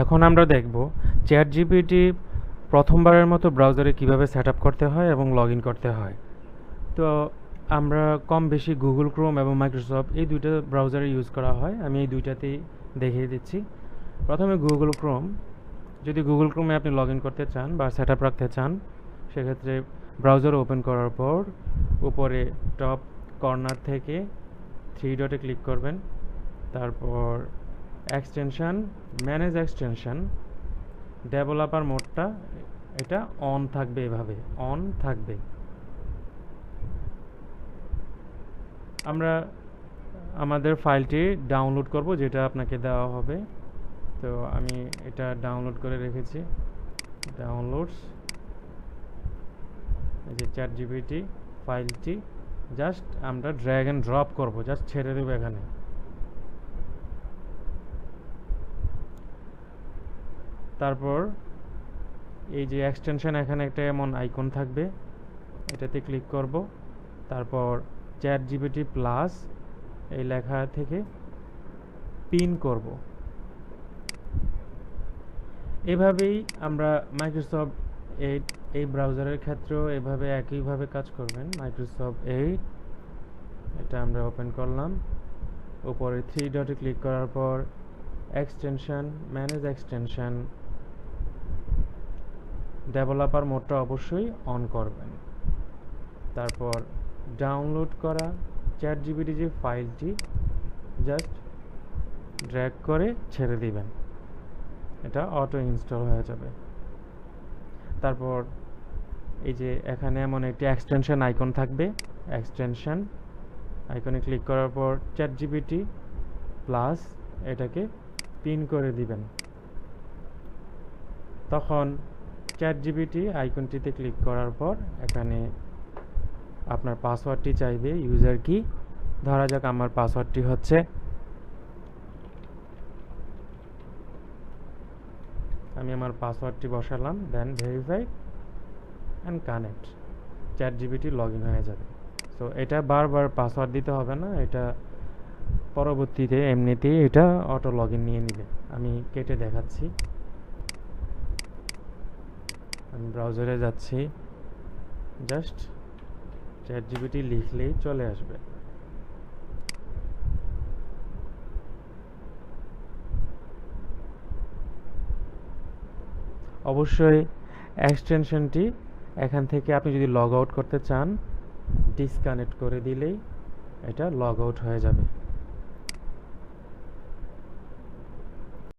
এখন আমরা দেখব চ্যাট জিপিটি প্রথমবারের মতো ব্রাউজারে কিভাবে সেট আপ করতে হয় এবং লগ ইন করতে হয়। তো আমরা কম বেশি গুগল ক্রোম এবং মাইক্রোসফট এই দুইটা ব্রাউজারে ইউজ করা হয়। আমি এই দুইটাতেই দেখিয়ে দিচ্ছি। প্রথমে গুগল ক্রোম। যদি গুগল ক্রোমে আপনি লগ ইন করতে চান বা সেট আপ রাখতে চান, সেক্ষেত্রে ব্রাউজার ওপেন করার পর উপরে টপ কর্নার থেকে 3 ডটে ক্লিক করবেন। তারপর এক্সটেনশন, ম্যানেজ এক্সটেনশন, ডেভেলপার মোডটা এটা অন থাকবে, এভাবে অন থাকবে। আমরা আমাদের ফাইলটি ডাউনলোড করব, যেটা আপনাকে দেওয়া হবে। তো আমি এটা ডাউনলোড করে রেখেছি। ডাউনলোডস, এই যে চ্যাট জিপিটি ফাইলটি জাস্ট আমরা ড্র্যাগ অ্যান্ড ড্রপ করব, জাস্ট ছেড়ে দেবো এখানে। তারপর এই যে এক্সটেনশন, এখানে একটা এমন আইকন থাকবে, এটাতে ক্লিক করব। তারপর চ্যাট জিপিটি প্লাস এই লেখা থেকে পিন করব। এভাবেই আমরা মাইক্রোসফট 8 এই ব্রাউজারের ক্ষেত্রেও এভাবে একইভাবে কাজ করবেন। মাইক্রোসফট 8 এটা আমরা ওপেন করলাম। উপরে 3 ডটে ক্লিক করার পর এক্সটেনশন, ম্যানেজ এক্সটেনশন, ডেভেলপার মোডটা অবশ্যই অন করবেন। তারপর ডাউনলোড করা চ্যাট জিপিটি যে ফাইলটি জাস্ট ড্র্যাগ করে ছেড়ে দিবেন, এটা অটো ইনস্টল হয়ে যাবে। তারপর এই যে এখানে এমন একটি এক্সটেনশন আইকন থাকবে, এক্সটেনশন আইকনে ক্লিক করার পর চ্যাট জিপিটি প্লাস এটাকে পিন করে দিবেন। তখন চ্যাট জিপিটি আইকনটিতে ক্লিক করার পর এখানে আপনার পাসওয়ার্ডটি চাইবে, ইউজার কি। ধরা যাক আমার পাসওয়ার্ডটি হচ্ছে, আমি আমার পাসওয়ার্ডটি বসালাম, then verify and connect. Chat GPT log in হয়ে যাবে। সো এটা বারবার পাসওয়ার্ড দিতে হবে না, এটা পরবর্তীতে এমনিতেই এটা অটো লগ ইন নিয়ে নেবে। আমি কেটে দেখাচ্ছি। আমি ব্রাউজারে যাচ্ছি, জাস্ট চ্যাট জিপিটি লিখলেই চলে আসবে। অবশ্যই এক্সটেনশনটি এখান থেকে আপনি যদি লগ আউট করতে চান, ডিসকানেক্ট করে দিলেই এটা লগ আউট হয়ে যাবে।